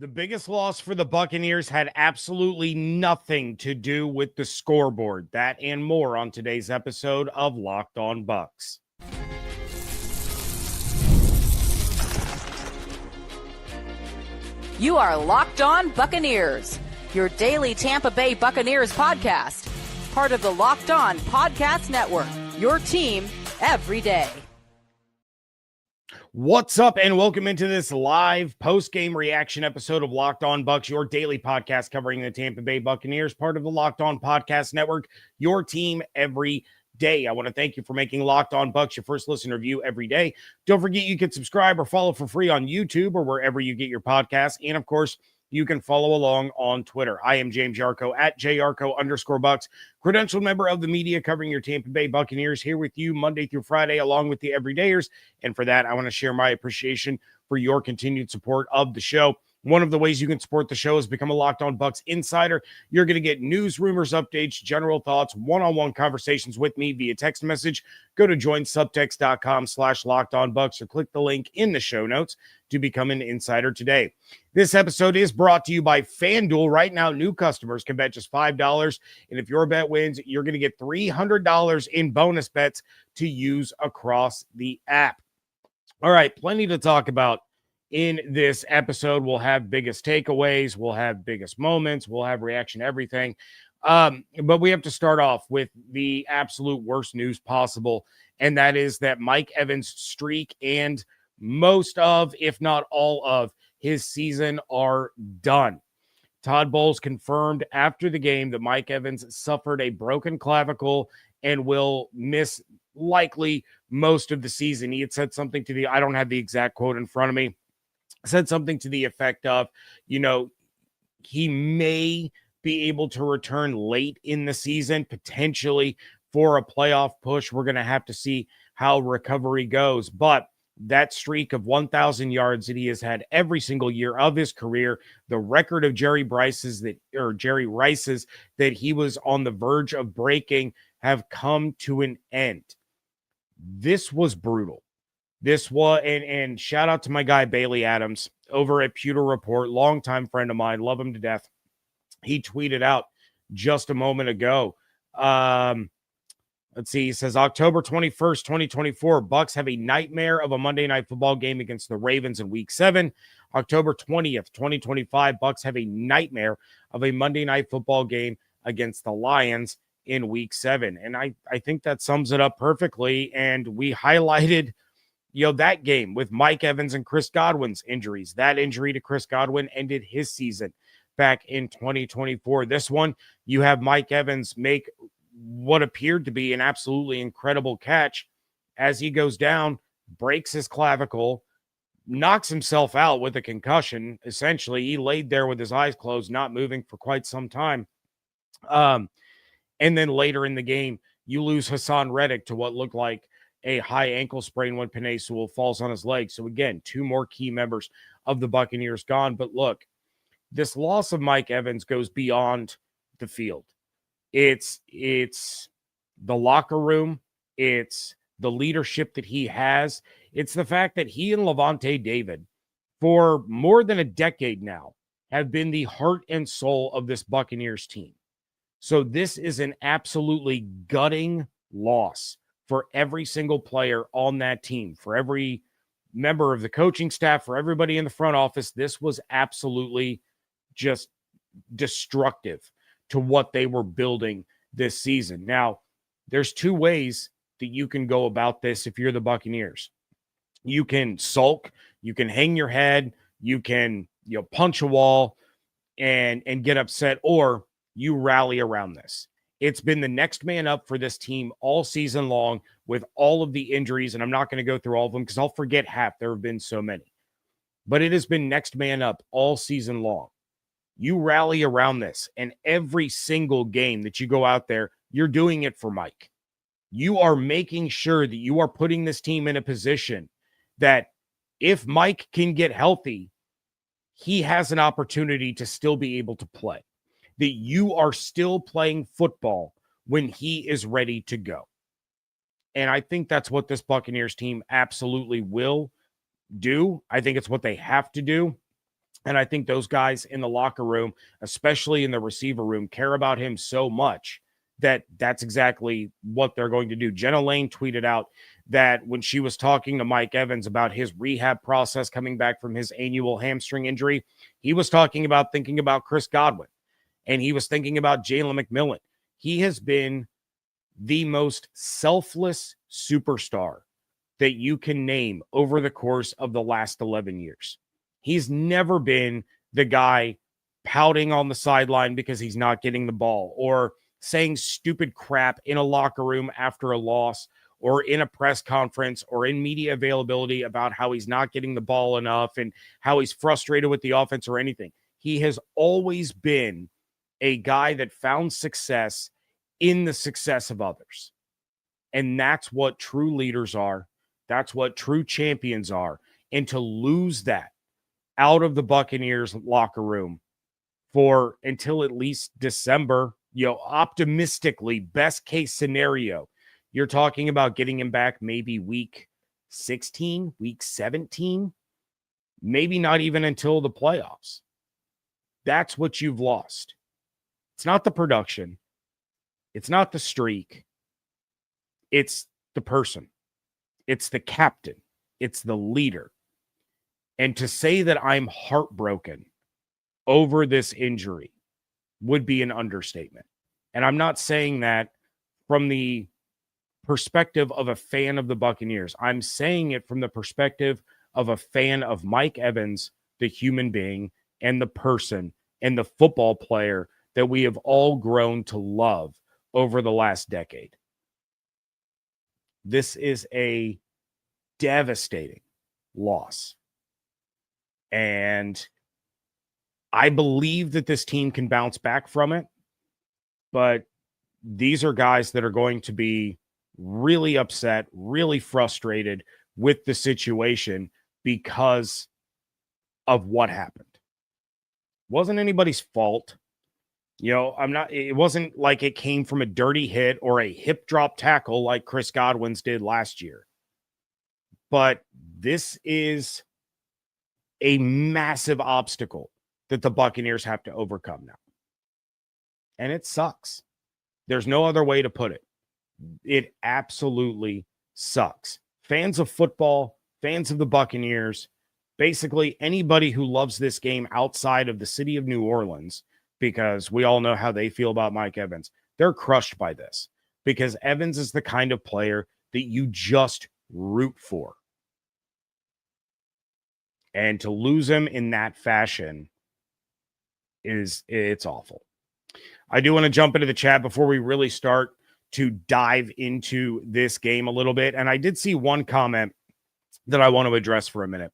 The biggest loss for the Buccaneers had absolutely nothing to do with the scoreboard. That and more on today's episode of Locked On Bucs. You are Locked On Buccaneers, your daily Tampa Bay Buccaneers podcast. Part of the Locked On Podcast Network, your team every day. What's up, and welcome into this live post-game reaction episode of Locked On Bucs, your daily podcast covering the Tampa Bay Buccaneers, part of the Locked On Podcast Network, your team every day. I want to thank you for making Locked On Bucs your first listen review every day. Don't forget you can subscribe or follow for free on YouTube or wherever you get your podcasts. And of course, you can follow along on Twitter. I am James Yarcho at JYarcho_Bucs, credentialed member of the media covering your Tampa Bay Buccaneers, here with you Monday through Friday, along with the everydayers. And for that, I want to share my appreciation for your continued support of the show. One of the ways you can support the show is become a Locked On Bucs insider. You're going to get news, rumors, updates, general thoughts, one-on-one conversations with me via text message. Go to joinsubtext.com/LockedOnBucs or click the link in the show notes to become an insider today. This episode is brought to you by FanDuel. Right now, new customers can bet just $5. And if your bet wins, you're going to get $300 in bonus bets to use across the app. All right, plenty to talk about in this episode. We'll have biggest takeaways, we'll have biggest moments, we'll have reaction to everything. But we have to start off with the absolute worst news possible, and that is that Mike Evans' streak and most of, if not all of, his season are done. Todd Bowles confirmed after the game that Mike Evans suffered a broken clavicle and will miss likely most of the season. He had said something to I don't have the exact quote in front of me, said something to the effect of, he may be able to return late in the season, potentially for a playoff push. We're going to have to see how recovery goes. But that streak of 1,000 yards that he has had every single year of his career, the record of Jerry Rice's that he was on the verge of breaking, have come to an end. This was brutal. This was, and shout out to my guy Bailey Adams over at Pewter Report, longtime friend of mine, love him to death. He tweeted out just a moment ago. Let's see, he says, October 21st, 2024, Bucs have a nightmare of a Monday Night Football game against the Ravens in Week 7. October 20th, 2025, Bucs have a nightmare of a Monday Night Football game against the Lions in Week 7. And I think that sums it up perfectly. And we highlighted that game with Mike Evans and Chris Godwin's injuries. That injury to Chris Godwin ended his season back in 2024. This one, you have Mike Evans make what appeared to be an absolutely incredible catch as he goes down, breaks his clavicle, knocks himself out with a concussion. Essentially, he laid there with his eyes closed, not moving for quite some time. And then later in the game, you lose Hassan Reddick to what looked like a high ankle sprain when Penei Sewell falls on his leg. So again, two more key members of the Buccaneers gone. But look, this loss of Mike Evans goes beyond the field. It's the locker room. It's the leadership that he has. It's the fact that he and Levante David, for more than a decade now, have been the heart and soul of this Buccaneers team. So this is an absolutely gutting loss for every single player on that team, for every member of the coaching staff, for everybody in the front office. This was absolutely just destructive to what they were building this season. Now, there's two ways that you can go about this if you're the Buccaneers. You can sulk, you can hang your head, you can punch a wall and get upset, or you rally around this. It's been the next man up for this team all season long with all of the injuries, and I'm not going to go through all of them because I'll forget half. There have been so many. But it has been next man up all season long. You rally around this, and every single game that you go out there, you're doing it for Mike. You are making sure that you are putting this team in a position that if Mike can get healthy, he has an opportunity to still be able to play. That you are still playing football when he is ready to go. And I think that's what this Buccaneers team absolutely will do. I think it's what they have to do. And I think those guys in the locker room, especially in the receiver room, care about him so much that that's exactly what they're going to do. Jenna Lane tweeted out that when she was talking to Mike Evans about his rehab process coming back from his annual hamstring injury, he was thinking about Chris Godwin, and he was thinking about Jalen McMillan. He has been the most selfless superstar that you can name over the course of the last 11 years. He's never been the guy pouting on the sideline because he's not getting the ball, or saying stupid crap in a locker room after a loss, or in a press conference, or in media availability about how he's not getting the ball enough and how he's frustrated with the offense or anything. He has always been a guy that found success in the success of others. And that's what true leaders are. That's what true champions are. And to lose that out of the Buccaneers locker room for until at least December, optimistically, best case scenario, you're talking about getting him back maybe week 16, week 17, maybe not even until the playoffs. That's what you've lost. It's not the production. It's not the streak. It's the person. It's the captain. It's the leader. And to say that I'm heartbroken over this injury would be an understatement. And I'm not saying that from the perspective of a fan of the Buccaneers. I'm saying it from the perspective of a fan of Mike Evans, the human being, and the person, and the football player that we have all grown to love over the last decade. This is a devastating loss. And I believe that this team can bounce back from it, but these are guys that are going to be really upset, really frustrated with the situation because of what happened. Wasn't anybody's fault. It wasn't like it came from a dirty hit or a hip drop tackle like Chris Godwin's did last year. But this is a massive obstacle that the Buccaneers have to overcome now. And it sucks. There's no other way to put it. It absolutely sucks. Fans of football, fans of the Buccaneers, basically anybody who loves this game outside of the city of New Orleans, because we all know how they feel about Mike Evans, they're crushed by this, because Evans is the kind of player that you just root for. And to lose him in that fashion it's awful. I do want to jump into the chat before we really start to dive into this game a little bit. And I did see one comment that I want to address for a minute.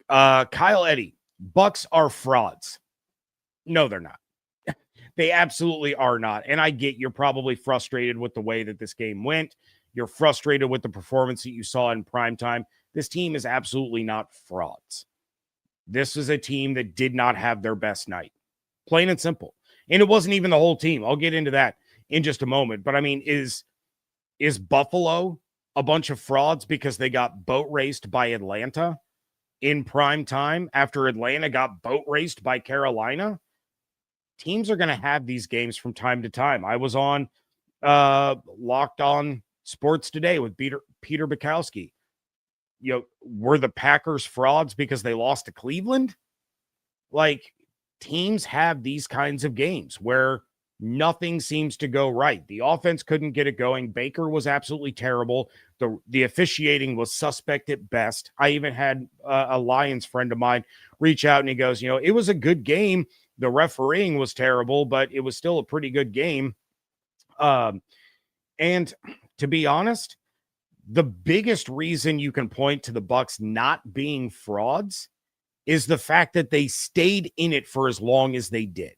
Kyle Eddy, Bucs are frauds. No, they're not. They absolutely are not. And I get you're probably frustrated with the way that this game went. You're frustrated with the performance that you saw in primetime. This team is absolutely not frauds. This is a team that did not have their best night. Plain and simple. And it wasn't even the whole team. I'll get into that in just a moment. But I mean, is Buffalo a bunch of frauds because they got boat raced by Atlanta in prime time after Atlanta got boat raced by Carolina? Teams are going to have these games from time to time. I was on Locked On Sports Today with Peter Bukowski. Were the Packers frauds because they lost to Cleveland? Like, teams have these kinds of games where nothing seems to go right. The offense couldn't get it going. Baker was absolutely terrible. The officiating was suspect at best. I even had a Lions friend of mine reach out and he goes, it was a good game. The refereeing was terrible, but it was still a pretty good game. And to be honest, the biggest reason you can point to the Bucs not being frauds is the fact that they stayed in it for as long as they did.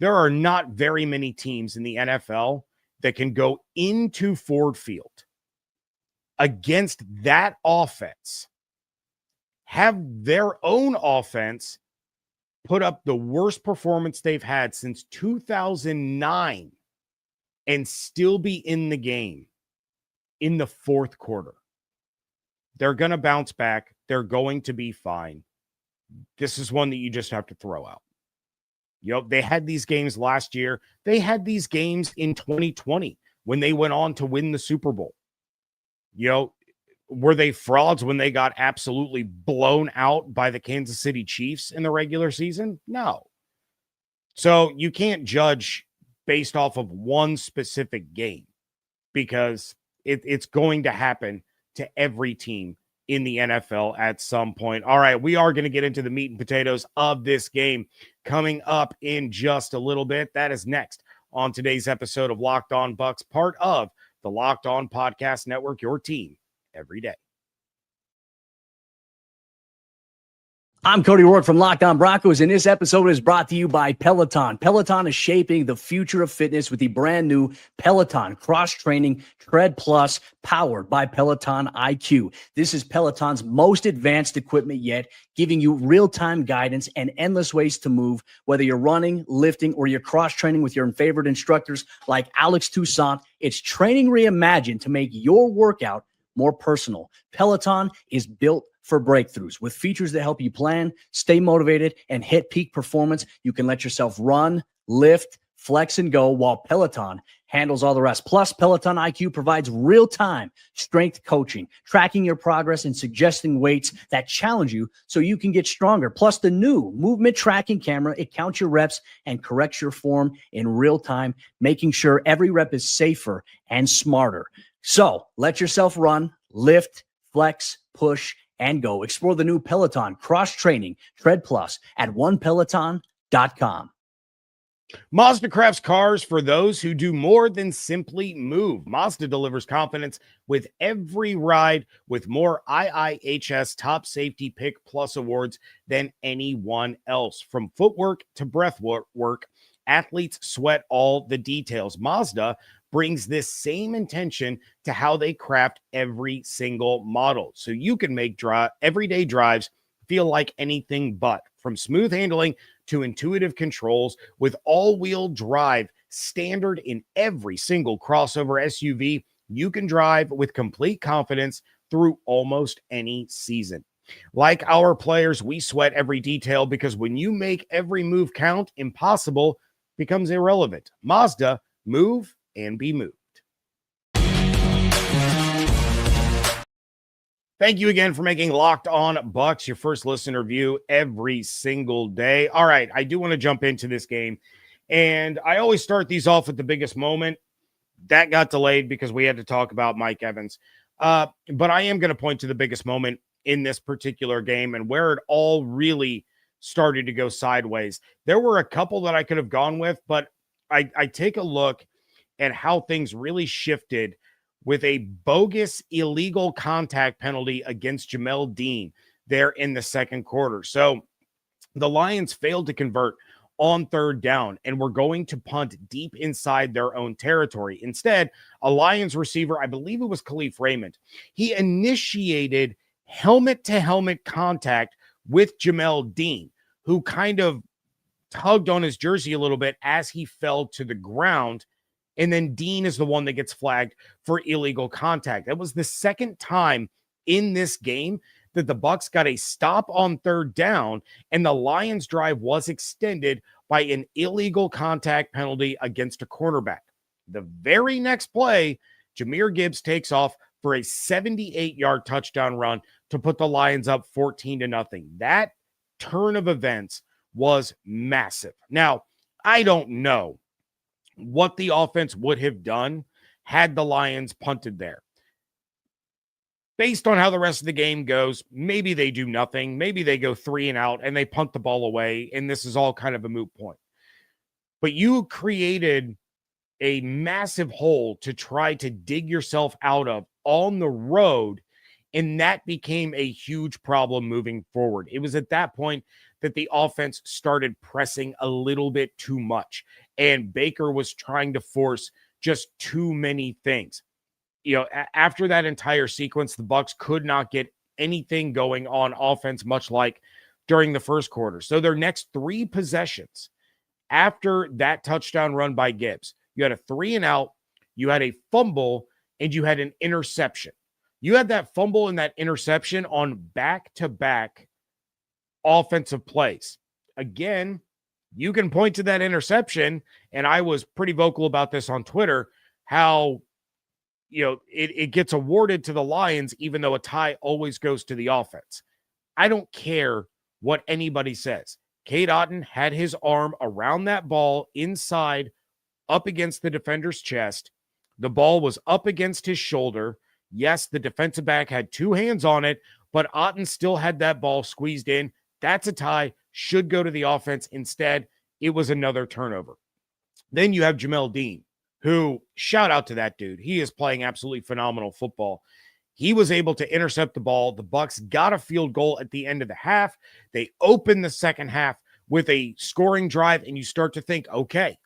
There are not very many teams in the NFL that can go into Ford Field against that offense, have their own offense put up the worst performance they've had since 2009 and still be in the game in the fourth quarter. They're going to bounce back. They're going to be fine. This is one that you just have to throw out. They had these games last year. They had these games in 2020 when they went on to win the Super Bowl. Were they frauds when they got absolutely blown out by the Kansas City Chiefs in the regular season? No. So you can't judge based off of one specific game because it's going to happen to every team in the NFL at some point. All right, we are going to get into the meat and potatoes of this game coming up in just a little bit. That is next on today's episode of Locked On Bucs, part of the Locked On Podcast Network, your team every day. I'm Cody Rourke from Locked On Broncos, and this episode is brought to you by Peloton. Peloton is shaping the future of fitness with the brand new Peloton Cross-Training Tread Plus, powered by Peloton IQ. This is Peloton's most advanced equipment yet, giving you real-time guidance and endless ways to move, whether you're running, lifting, or you're cross-training with your favorite instructors like Alex Toussaint. It's training reimagined to make your workout more personal. Peloton is built for breakthroughs with features that help you plan, stay motivated, and hit peak performance. You can let yourself run, lift, flex, and go while Peloton handles all the rest. Plus, Peloton IQ provides real-time strength coaching, tracking your progress and suggesting weights that challenge you so you can get stronger. Plus, the new movement tracking camera, it counts your reps and corrects your form in real time, making sure every rep is safer and smarter. So let yourself run, lift, flex, push, and go. Explore the new Peloton Cross-Training Tread Plus at onepeloton.com. Mazda crafts cars for those who do more than simply move. Mazda delivers confidence with every ride with more IIHS Top Safety Pick Plus awards than anyone else. From footwork to breath work, athletes sweat all the details. Mazda brings this same intention to how they craft every single model, so you can make everyday drives feel like anything but. From smooth handling to intuitive controls, with all-wheel drive standard in every single crossover SUV, you can drive with complete confidence through almost any season. Like our players, we sweat every detail because when you make every move count, impossible becomes irrelevant. Mazda, move and be moved. Thank you again for making Locked On Bucs your first listener view every single day. All right, I do want to jump into this game, and I always start these off with the biggest moment. That got delayed because we had to talk about Mike Evans. But I am going to point to the biggest moment in this particular game and where it all really started to go sideways. There were a couple that I could have gone with, but I take a look at how things really shifted with a bogus illegal contact penalty against Jamel Dean there in the second quarter. So the Lions failed to convert on third down and were going to punt deep inside their own territory. Instead, a Lions receiver, I believe it was Khalif Raymond, he initiated helmet-to-helmet contact with Jamel Dean, who kind of tugged on his jersey a little bit as he fell to the ground. And then Dean is the one that gets flagged for illegal contact. That was the second time in this game that the Bucs got a stop on third down, and the Lions drive was extended by an illegal contact penalty against a cornerback. The very next play, Jahmyr Gibbs takes off for a 78-yard touchdown run to put the Lions up 14-0. That turn of events was massive. Now, I don't know what the offense would have done had the Lions punted there. Based on how the rest of the game goes, maybe they do nothing. Maybe they go 3 and out and they punt the ball away, and this is all kind of a moot point. But you created a massive hole to try to dig yourself out of on the road, and that became a huge problem moving forward. It was at that point that the offense started pressing a little bit too much, and Baker was trying to force just too many things. After that entire sequence, the Bucs could not get anything going on offense, much like during the first quarter. So their next 3 possessions after that touchdown run by Gibbs, you had a 3 and out, you had a fumble, and you had an interception. You had that fumble and that interception on back-to-back offensive plays. Again, you can point to that interception, and I was pretty vocal about this on Twitter, how it gets awarded to the Lions, even though a tie always goes to the offense. I don't care what anybody says. Cade Otton had his arm around that ball inside, up against the defender's chest. The ball was up against his shoulder. Yes, the defensive back had two hands on it, but Otton still had that ball squeezed in. That's a tie. Should go to the offense. Instead, it was another turnover. Then you have Jamel Dean, who, shout out to that dude. He is playing absolutely phenomenal football. He was able to intercept the ball. The Bucs got a field goal at the end of the half. They opened the second half with a scoring drive, and you start to think, okay,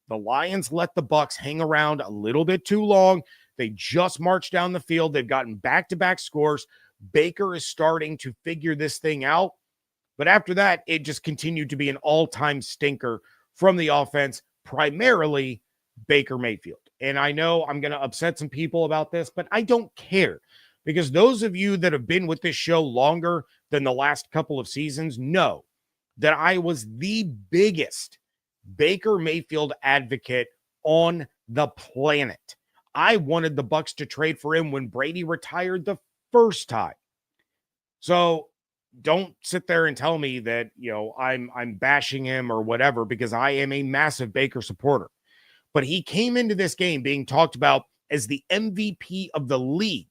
the Lions let the Bucs hang around a little bit too long. They just marched down the field. They've gotten back-to-back scores. Baker is starting to figure this thing out. But after that, it just continued to be an all-time stinker from the offense, primarily Baker Mayfield. And I know I'm going to upset some people about this, but I don't care, because those of you that have been with this show longer than the last couple of seasons know that I was the biggest Baker Mayfield advocate on the planet. I wanted the Bucs to trade for him when Brady retired the first time. So don't sit there and tell me that, I'm bashing him or whatever, because I am a massive Baker supporter. But he came into this game being talked about as the MVP of the league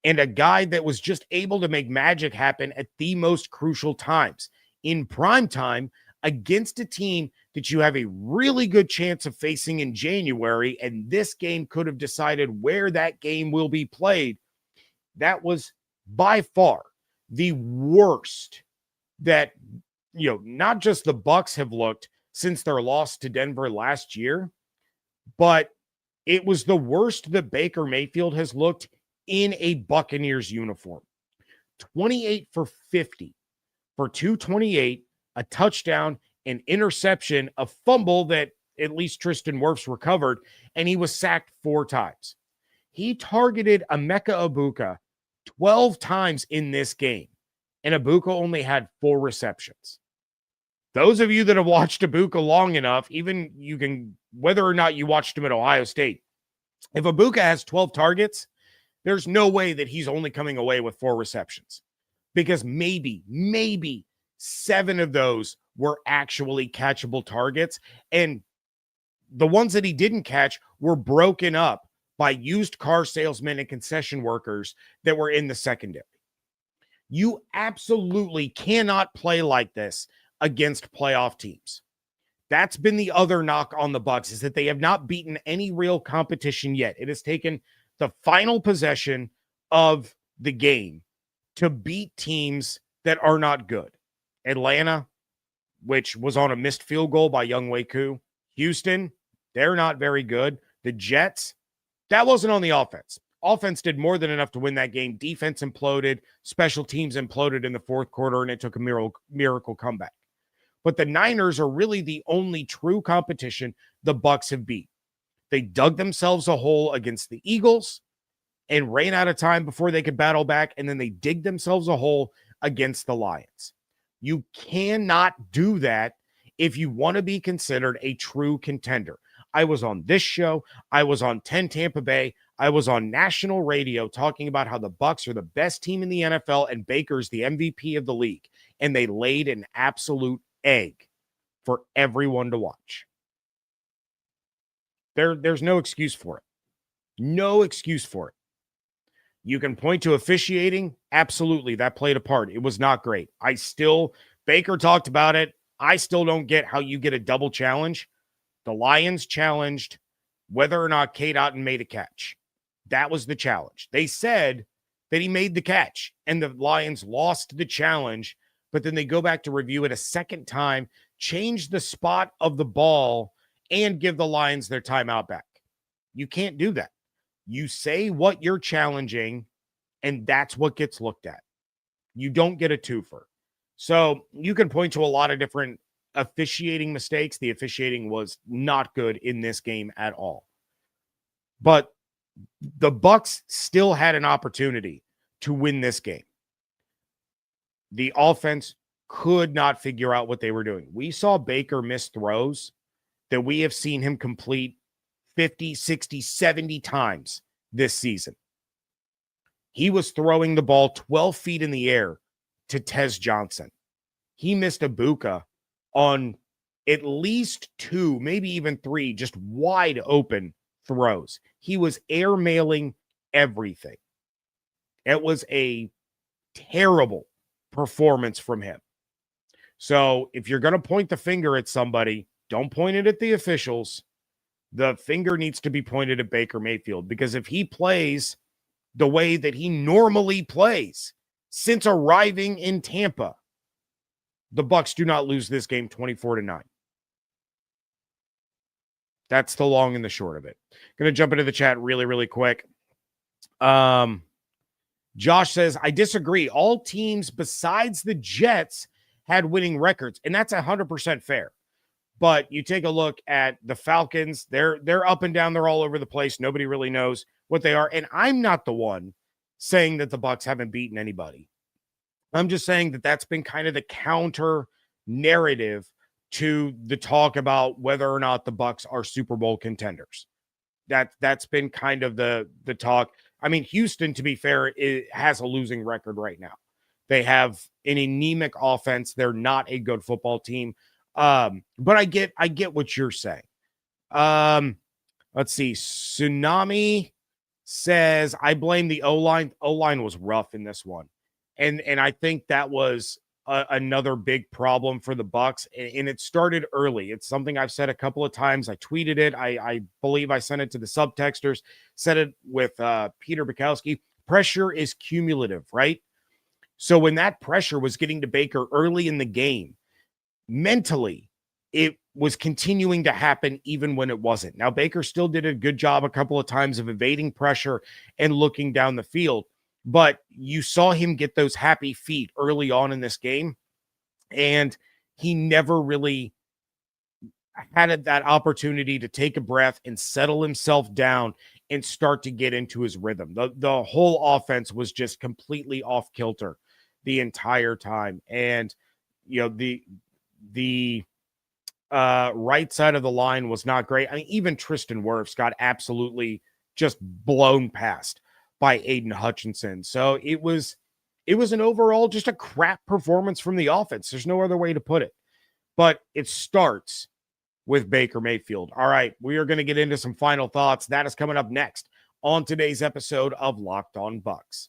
and a guy that was just able to make magic happen at the most crucial times. In prime time, against a team that you have a really good chance of facing in January, and this game could have decided where that game will be played. That was by far the worst that, not just the Bucs have looked since their loss to Denver last year, but it was the worst that Baker Mayfield has looked in a Buccaneers uniform. 28 for 50 for 228, a touchdown, an interception, a fumble that at least Tristan Wirfs recovered, and he was sacked 4 times. He targeted Emeka Egbuka 12 times in this game, and Egbuka only had 4 receptions. Those of you that have watched Egbuka long enough, even you can, whether or not you watched him at Ohio State, if Egbuka has 12 targets, there's no way that he's only coming away with 4 receptions, because maybe 7 of those were actually catchable targets. And the ones that he didn't catch were broken up by used car salesmen and concession workers that were in the secondary. You absolutely cannot play like this against playoff teams. That's been the other knock on the Bucs, is that they have not beaten any real competition yet. It has taken the final possession of the game to beat teams that are not good. Atlanta, which was on a missed field goal by Younghoe Koo. Houston, they're not very good. The Jets, that wasn't on the offense. Offense did more than enough to win that game. Defense imploded. Special teams imploded in the fourth quarter, and it took a miracle comeback. But the Niners are really the only true competition the Bucs have beat. They dug themselves a hole against the Eagles and ran out of time before they could battle back, and then they dig themselves a hole against the Lions. You cannot do that if you want to be considered a true contender. I was on this show. I was on 10 Tampa Bay. I was on national radio talking about how the Bucs are the best team in the NFL and Baker's the MVP of the league. And they laid an absolute egg for everyone to watch. There's no excuse for it. No excuse for it. You can point to officiating. Absolutely, that played a part. It was not great. Baker talked about it. I still don't get how you get a double challenge. The Lions challenged whether or not Cade Otton made a catch. That was the challenge. They said that he made the catch, and the Lions lost the challenge, but then they go back to review it a second time, change the spot of the ball, and give the Lions their timeout back. You can't do that. You say what you're challenging, and that's what gets looked at. You don't get a twofer. So you can point to a lot of different officiating mistakes. The officiating was not good in this game at all. But the Bucs still had an opportunity to win this game. The offense could not figure out what they were doing. We saw Baker miss throws that we have seen him complete 50, 60, 70 times this season. He was throwing the ball 12 feet in the air to Tez Johnson. He missed Ibuka on at least 2, maybe even 3, just wide open throws. He was airmailing everything. It was a terrible performance from him. So if you're going to point the finger at somebody, don't point it at the officials. The finger needs to be pointed at Baker Mayfield, because if he plays the way that he normally plays since arriving in Tampa, the Bucs do not lose this game 24-9. That's the long and the short of it. Going to jump into the chat really, really quick. Josh says, I disagree. All teams besides the Jets had winning records, and that's 100% fair. But you take a look at the Falcons, they're up and down, they're all over the place. Nobody really knows what they are. And I'm not the one saying that the Bucs haven't beaten anybody. I'm just saying that that's been kind of the counter narrative to the talk about whether or not the Bucs are Super Bowl contenders. That's been kind of the talk. I mean, Houston, to be fair, has a losing record right now. They have an anemic offense. They're not a good football team. But I get what you're saying. Let's see. Tsunami says, I blame the O-line. O-line was rough in this one. And I think that was another big problem for the Bucs, and it started early. It's something I've said a couple of times. I tweeted it. I believe I sent it to the subtexters, said it with Peter Bukowski. Pressure is cumulative, right? So when that pressure was getting to Baker early in the game, mentally, it was continuing to happen even when it wasn't. Now, Baker still did a good job a couple of times of evading pressure and looking down the field, but you saw him get those happy feet early on in this game, and he never really had that opportunity to take a breath and settle himself down and start to get into his rhythm. The whole offense was just completely off kilter the entire time. And, you know, the right side of the line was not great. I mean, even Tristan Wirfs got absolutely just blown past by Aiden Hutchinson. So it was an overall just a crap performance from the offense. There's no other way to put it. But it starts with Baker Mayfield. All right, we are going to get into some final thoughts. That is coming up next on today's episode of Locked On Bucs.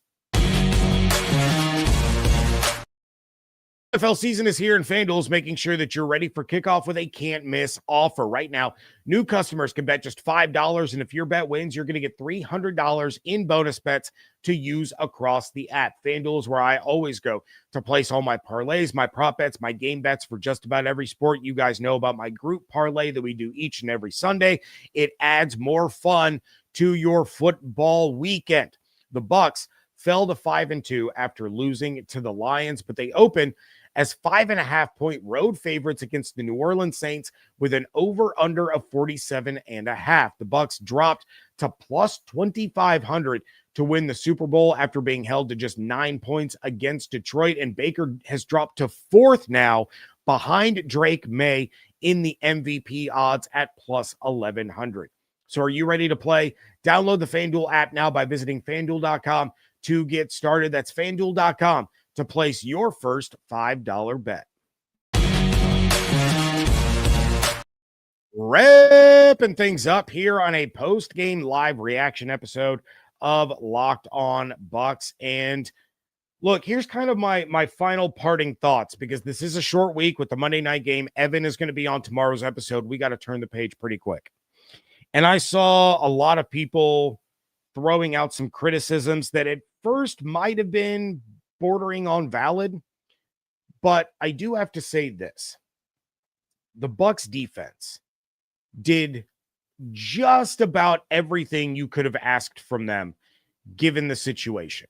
NFL season is here, and FanDuel is making sure that you're ready for kickoff with a can't-miss offer. Right now, new customers can bet just $5, and if your bet wins, you're going to get $300 in bonus bets to use across the app. FanDuel is where I always go to place all my parlays, my prop bets, my game bets for just about every sport. You guys know about my group parlay that we do each and every Sunday. It adds more fun to your football weekend. The Bucs fell to 5-2 after losing to the Lions, but they open as 5.5-point road favorites against the New Orleans Saints with an over-under of 47.5. The Bucs dropped to plus 2,500 to win the Super Bowl after being held to just 9 points against Detroit, and Baker has dropped to 4th now behind Drake May in the MVP odds at plus 1,100. So are you ready to play? Download the FanDuel app now by visiting FanDuel.com to get started. That's FanDuel.com to place your first $5 bet. Wrapping things up here on a post-game live reaction episode of Locked On Bucs. And look, here's kind of my final parting thoughts, because this is a short week with the Monday night game. Evan is going to be on tomorrow's episode. We got to turn the page pretty quick. And I saw a lot of people throwing out some criticisms that at first might have been bordering on valid, but I do have to say this. The Bucs defense did just about everything you could have asked from them given the situation.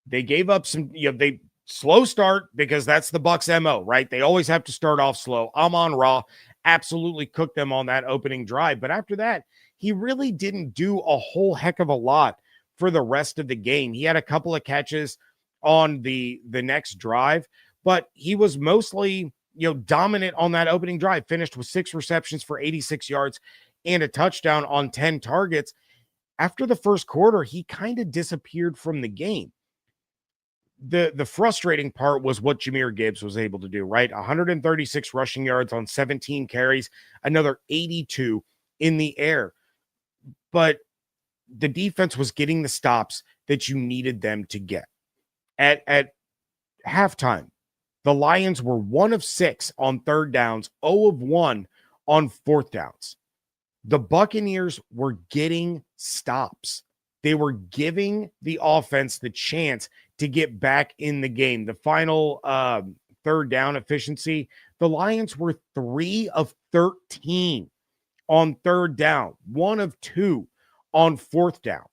They gave up some, they slow start, because that's the Bucs MO, right? They always have to start off slow. Amon-Ra absolutely cooked them on that opening drive, but after that, he really didn't do a whole heck of a lot for the rest of the game. He had a couple of catches on the next drive, but he was mostly, dominant on that opening drive, finished with 6 receptions for 86 yards and a touchdown on 10 targets. After the first quarter, he kind of disappeared from the game. The frustrating part was what Jahmyr Gibbs was able to do, right? 136 rushing yards on 17 carries, another 82 in the air. But the defense was getting the stops that you needed them to get. At halftime, the Lions were 1 of 6 on third downs, 0 of 1 on fourth downs. The Buccaneers were getting stops. They were giving the offense the chance to get back in the game. The final third down efficiency, the Lions were 3 of 13 on third down, 1 of 2 on fourth down.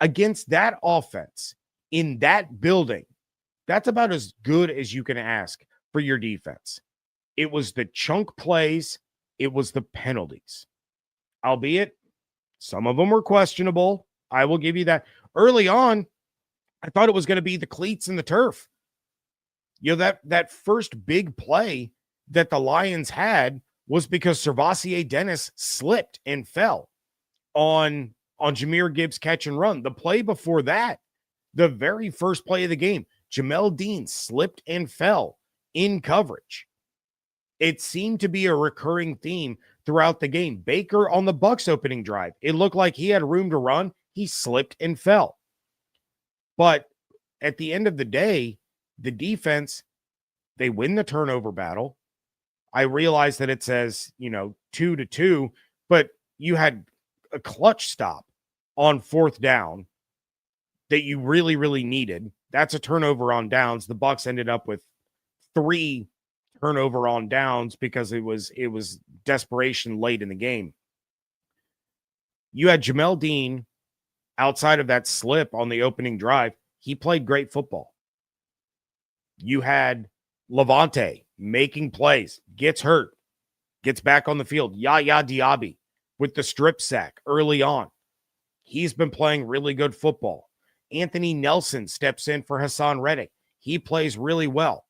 Against that offense in that building, that's about as good as you can ask for your defense. It was the chunk plays. It was the penalties. Albeit, some of them were questionable. I will give you that. Early on, I thought it was going to be the cleats and the turf. That first big play that the Lions had was because Servassier Dennis slipped and fell on Jahmyr Gibbs' catch and run. The play before that, the very first play of the game, Jamel Dean slipped and fell in coverage. It seemed to be a recurring theme throughout the game. Baker on the Bucs opening drive, it looked like he had room to run. He slipped and fell. But at the end of the day, the defense, they win the turnover battle. I realize that it says, 2-2, but you had a clutch stop on fourth down that you really, really needed. That's a turnover on downs. The Bucs ended up with 3 turnover on downs because it was desperation late in the game. You had Jamel Dean outside of that slip on the opening drive. He played great football. You had Levante making plays, gets hurt, gets back on the field. Yaya Diaby with the strip sack early on. He's been playing really good football. Anthony Nelson steps in for Hassan Reddick. He plays really well.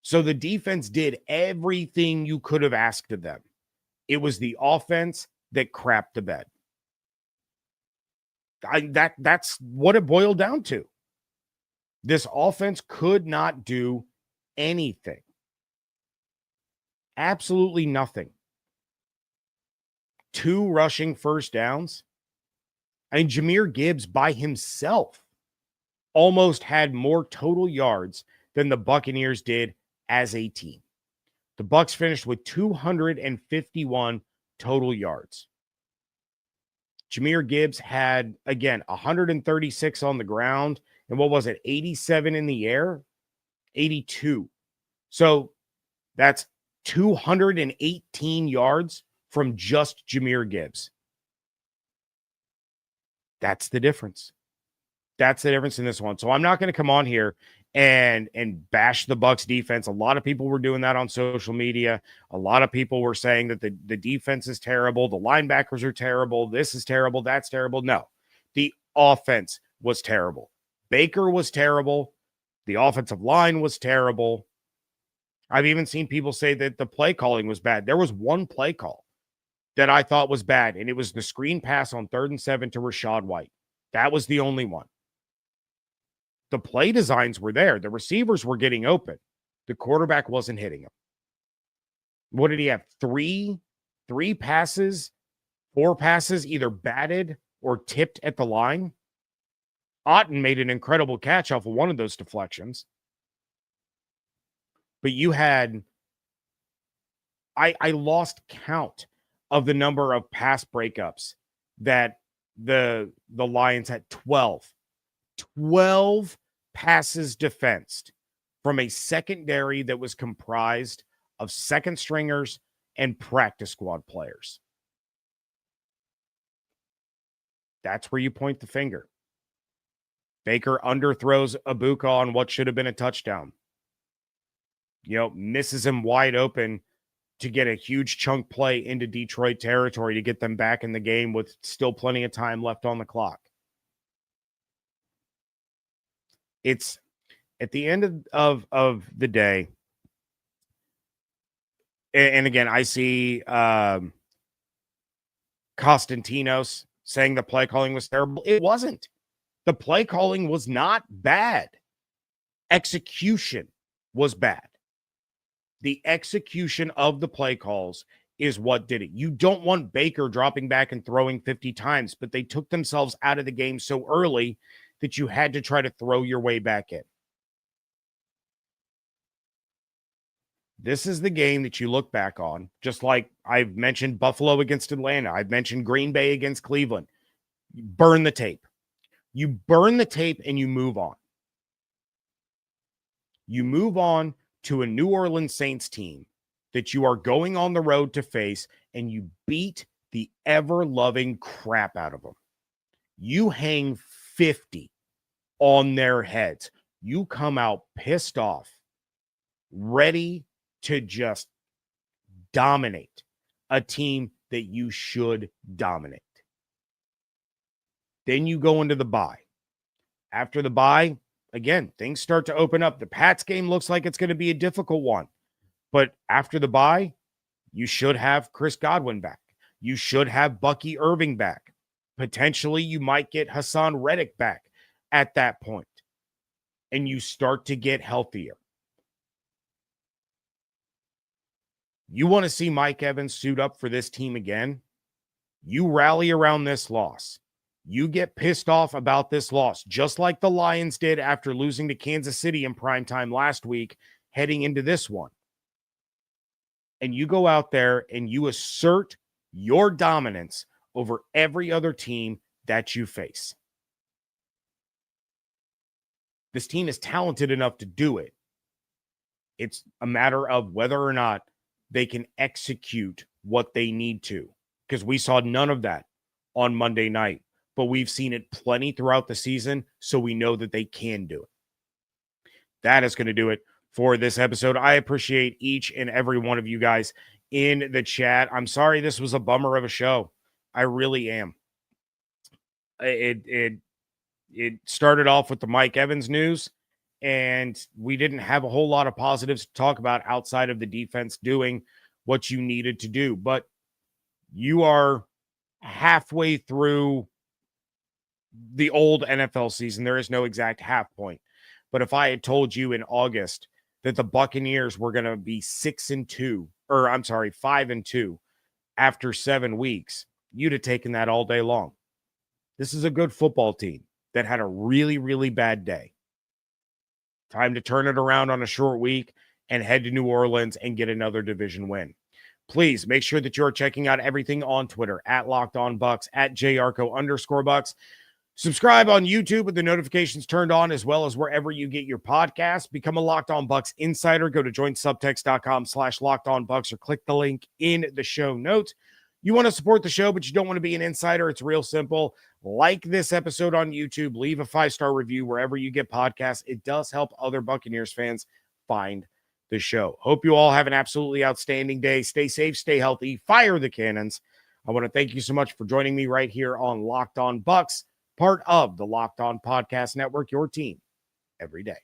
So the defense did everything you could have asked of them. It was the offense that crapped the bed. That's what it boiled down to. This offense could not do anything. Absolutely nothing. 2 rushing first downs. Jahmyr Gibbs by himself almost had more total yards than the Buccaneers did as a team. The Bucs finished with 251 total yards. Jahmyr Gibbs had, again, 136 on the ground. And what was it? 87 in the air? 82. So that's 218 yards from just Jahmyr Gibbs. That's the difference. That's the difference in this one. So I'm not going to come on here and bash the Bucs defense. A lot of people were doing that on social media. A lot of people were saying that the defense is terrible. The linebackers are terrible. This is terrible. That's terrible. No, the offense was terrible. Baker was terrible. The offensive line was terrible. I've even seen people say that the play calling was bad. There was one play call that I thought was bad, and it was the screen pass on 3rd and 7 to Rachaad White. That was the only one. The play designs were there. The receivers were getting open. The quarterback wasn't hitting them. What did he have? Three passes, 4 passes either batted or tipped at the line. Otten made an incredible catch off of one of those deflections. But you had, I lost count of the number of pass breakups that the Lions had. 12 passes defensed from a secondary that was comprised of second stringers and practice squad players. That's where you point the finger. Baker underthrows Ibuka on what should have been a touchdown. Misses him wide open to get a huge chunk play into Detroit territory to get them back in the game with still plenty of time left on the clock. It's At the end of the day, and again, I see Constantinos saying the play calling was terrible. It wasn't. The play calling was not bad. Execution was bad. The execution of the play calls is what did it. You don't want Baker dropping back and throwing 50 times, but they took themselves out of the game so early that you had to try to throw your way back in. This is the game that you look back on, just like I've mentioned Buffalo against Atlanta. I've mentioned Green Bay against Cleveland. You burn the tape. You burn the tape and you move on. You move on to a New Orleans Saints team that you are going on the road to face, and you beat the ever-loving crap out of them. You hang 50 on their heads. You come out pissed off, ready to just dominate a team that you should dominate. Then you go into the bye. After the bye, again, things start to open up. The Pats game looks like it's going to be a difficult one. But after the bye, you should have Chris Godwin back. You should have Bucky Irving back. Potentially, you might get Hassan Reddick back at that point. And you start to get healthier. You want to see Mike Evans suit up for this team again? You rally around this loss. You get pissed off about this loss, just like the Lions did after losing to Kansas City in primetime last week, heading into this one. And you go out there and you assert your dominance over every other team that you face. This team is talented enough to do it. It's a matter of whether or not they can execute what they need to, because we saw none of that on Monday night, but we've seen it plenty throughout the season, so we know that they can do it. That is going to do it for this episode. I appreciate each and every one of you guys in the chat. I'm sorry this was a bummer of a show. I really am. It started off with the Mike Evans news, and we didn't have a whole lot of positives to talk about outside of the defense doing what you needed to do. But you are halfway through the old NFL season. There is no exact half point. But if I had told you in August that the Buccaneers were going to be 5-2 after 7 weeks, you'd have taken that all day long. This is a good football team that had a really, really bad day. Time to turn it around on a short week and head to New Orleans and get another division win. Please make sure that you're checking out everything on Twitter at Locked On Bucs, at @JYarcho_Bucs. Subscribe on YouTube with the notifications turned on, as well as wherever you get your podcasts. Become a Locked On Bucs insider. Go to joinsubtext.com/LockedOnBucs or click the link in the show notes. You want to support the show, but you don't want to be an insider. It's real simple. Like this episode on YouTube. Leave a 5-star review wherever you get podcasts. It does help other Buccaneers fans find the show. Hope you all have an absolutely outstanding day. Stay safe, stay healthy, fire the cannons. I want to thank you so much for joining me right here on Locked On Bucs, part of the Locked On Podcast Network, your team every day.